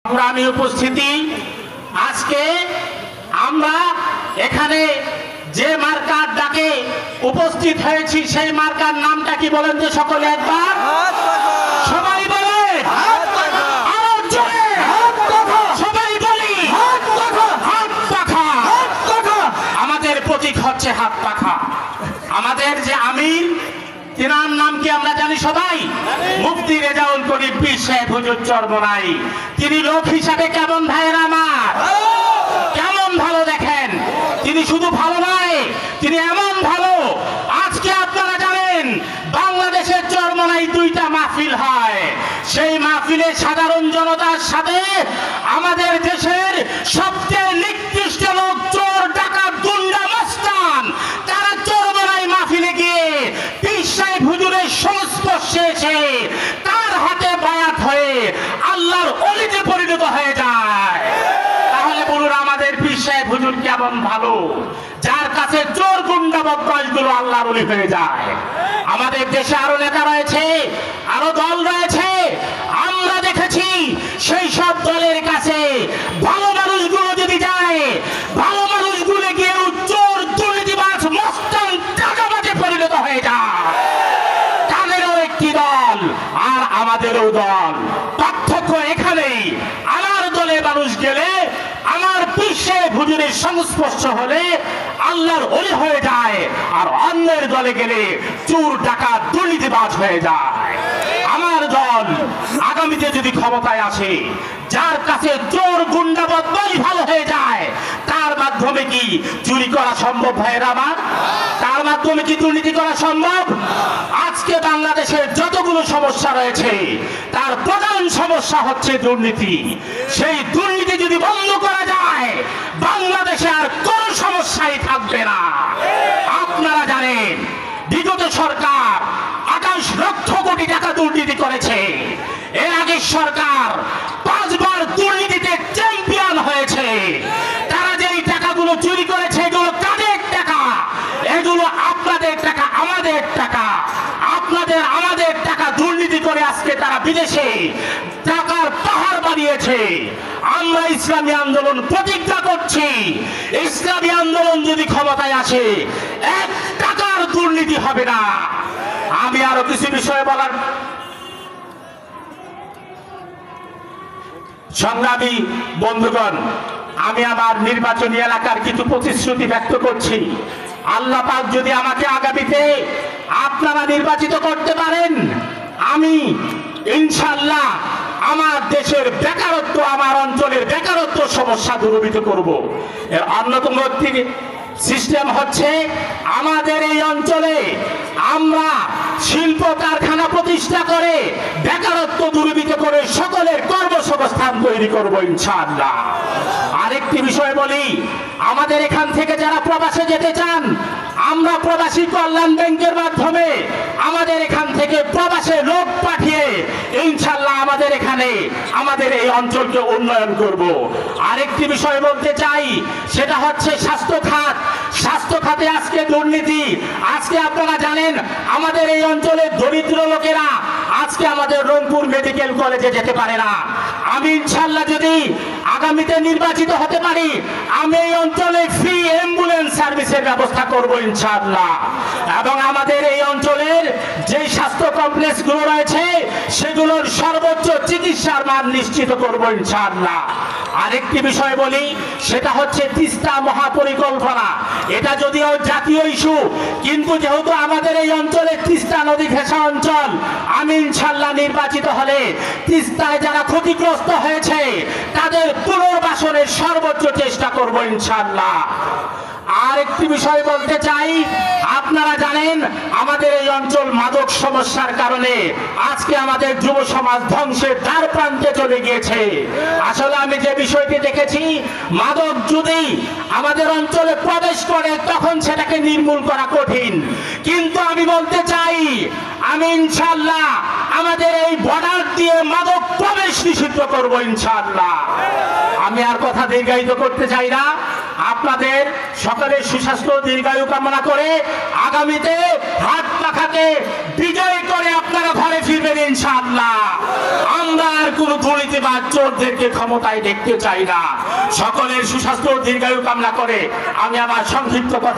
সংগ্রামী উপস্থিতি, আজকে আমরা এখানে যে মার্কার ডাকে উপস্থিত হয়েছি সেই মার্কার নামটা কি বলেন তো সকলে একবার? সবাই বলে সবাই বলি হাত পাখা। আমাদের প্রতীক হচ্ছে হাত পাখা। আমাদের যে আমির, তিনার নাম কি আমরা জানি সবাই? মুফতি রেজাউল করিম পীর সাহেব হুজুর চরমোনাই। তিনি লোক হিসাবে কেমন ভাইয়েরা আমার? কেমন ভালো দেখেন। তিনি শুধু ভালো নয়, তিনি এমন ভালো, আজকে আপনারা জানেন বাংলাদেশের চরমোনাই দুইটা মাহফিল হয়। সেই মাহফিলে সাধারণ জনতার সাথে আমাদের দেশের সবচেয়ে নিকৃষ্ট লোক, চোর ডাকাত গুন্ডা মস্তান, তারা চরমোনাই মাহফিলে গিয়ে পীর সাহেব হুজুরের সংস্পর্শে এসে তার হাতে বায়াত হয়ে আল্লাহর ওলিতে পরিণত হয়ে যায়। তাহলে বলুন আমাদের পীর সাহেব হুজুর কেমন ভালো, যার কাছে চোর গুন্ডা বদমাশগুলো আল্লাহর ওলি হয়ে যায়। আমাদের দেশে আরো নেতা রয়েছে, আরো দল রয়েছে, আমরা দেখেছি সেই সব দলের কাছে ভালো মানুষগুলো যদি যায়, ভালো মানুষগুলো গিয়ে চোর দুর্নীতিবাজ মস্তান টাকাবাজে পরিণত হয়ে যায়। তাদেরও একটি দল আর আমাদেরও দল, পার্থক্য এখানেই। আমার দলে মানুষ গেলে, আমার পীর সাহেব হুজুরের সংস্পর্শ হলে আল্লাহর ওলি হয়ে যায়, আর অন্যের দলে গেলে চোর ডাকাত দুর্নীতিবাজ হয়ে যায়। আমার দল আগামীতে যদি ক্ষমতায় আসে, যার কাছে চোর গুন্ডা বদমাশ ভালো হয়ে যায়, তার মাধ্যমে কি চুরি করা সম্ভব ভাইয়েরা আমার? তার মাধ্যমে কি দুর্নীতি করা সম্ভব? আজকে বাংলাদেশের যতগুলো সমস্যা রয়েছে তার প্রধান সমস্যা হচ্ছে দুর্নীতি। সেই দুর্নীতি যদি বন্ধ করা যায়, বাংলাদেশে আর কোন সমস্যাই থাকবে না। আপনারা জানেন বিগত সরকার 28 লক্ষ কোটি টাকা দুর্নীতি করেছে। এর আগে সরকার 5 বার দুর্নীতিতে চ্যাম্পিয়ন হয়েছে। তারা যেই টাকাগুলো চুরি করেছে, এগুলো কাদের টাকা? এগুলো আপনাদের টাকা, আমাদের টাকা। আপনাদের আমাদের টাকা দুর্নীতি করে আজকে তারা বিদেশে টাকার পাহাড় বানিয়েছে। আমরা ইসলামী আন্দোলন প্রতিজ্ঞা করছি, ইসলামী আন্দোলন যদি ক্ষমতায় আসে, 1 টাকার দুর্নীতি হবে না। আমি আরো কিছু বিষয় বলার, সংগ্রামী বন্ধুগণ, আমি আমার নির্বাচনী এলাকার কিছু প্রতিশ্রুতি ব্যক্ত করছি। আল্লাহ পাক যদি আমাকে আগামীতে আপনারা নির্বাচিত করতে পারেন, আমি ইনশাআল্লাহ আমার দেশের বেকারত্ব, আমার অঞ্চলের বেকারত্ব সমস্যা দূরীভূত করব। এর অন্যতম একটি সিস্টেম হচ্ছে আমাদের এই অঞ্চলে আমরা শিল্প কারখানা প্রতিষ্ঠা করে বেকারত্ব দূরীভূত করে সকলের কর্মসংস্থান তৈরি করব ইনশাআল্লাহ। আরেকটি বিষয় বলি, আমাদের এখান থেকে যারা প্রবাসে যেতে চান, আমরা প্রবাসী কল্যাণ ব্যাংকের মাধ্যমে আমাদের এখান থেকে প্রবাসে লোক পাঠিয়ে ইনশাআল্লাহ আমাদের এখানে আমাদের এই অঞ্চলকে উন্নয়ন করব। আরেকটি বিষয় বলতে চাই, সেটা হচ্ছে স্বাস্থ্য খাত। স্বাস্থ্য খাতে আজকে দুর্নীতি। আজকে আপনারা জানেন আমাদের এই অঞ্চলের দরিদ্র লোকেরা আজকে আমাদের রংপুর মেডিকেল কলেজে যেতে পারে না। আমি ইনশাআল্লাহ যদি আগামীতে নির্বাচিত হতে পারি, আমি এই অঞ্চলে ফ্রি অ্যাম্বুলেন্স সার্ভিসের ব্যবস্থা করব ইনশাআল্লাহ। এবং আমাদের এই অঞ্চলের যে স্বাস্থ্য কমপ্লেক্স গুলো রয়েছে সেগুলোর সর্বোচ্চ চিকিৎসার মান নিশ্চিত করব ইনশাআল্লাহ। আরেকটি বিষয় বলি, সেটা হচ্ছে তিস্তা মহাপরিকল্পনা। এটা যদিও জাতীয় ইস্যু, কিন্তু যেহেতু আমাদের এই অঞ্চলে তিস্তা নদী ঘেঁষা অঞ্চল, আমি ইনশাআল্লাহ নির্বাচিত হলে তিস্তায় যারা ক্ষতিগ্রস্ত হয়েছে তাদের পুনর্বাসনের সর্বোচ্চ চেষ্টা করব ইনশাআল্লাহ। আরেকটি বিষয় বলতে চাই, আপনারা জানেন আমাদের এই অঞ্চল মাদক সমস্যার কারণে আজকে আমাদের যুব সমাজ ধ্বংসের দ্বার প্রান্তে চলে গিয়েছে। আসলে আমি যে বিষয়টি দেখেছি, মাদক যদি আমাদের অঞ্চলে প্রবেশ করে তখন সেটাকে নির্মূল করা কঠিন। কিন্তু আমি বলতে চাই, আমি ইনশাআল্লাহ আমাদের এই বর্ডার দিয়ে মাদক প্রবেশ নিষিদ্ধ করব ইনশাআল্লাহ। আমি আর কথা দীর্ঘায়িত করতে চাই না। আপনাদের সকলের সুস্বাস্থ্য দীর্ঘায়ু কামনা করে আগামীতে হাত পাখা হাতটাকে বিজয় করে আপনারা ঘরে ফিরবেন ইনশাআল্লাহ। আমরা আর কোন দুর্নীতিবাজ চোরদেরকে ক্ষমতায় দেখতে চাই না। সকলের সুস্বাস্থ্য ও দীর্ঘায়ু কামনা করে আমি আমার সংক্ষিপ্ত কথা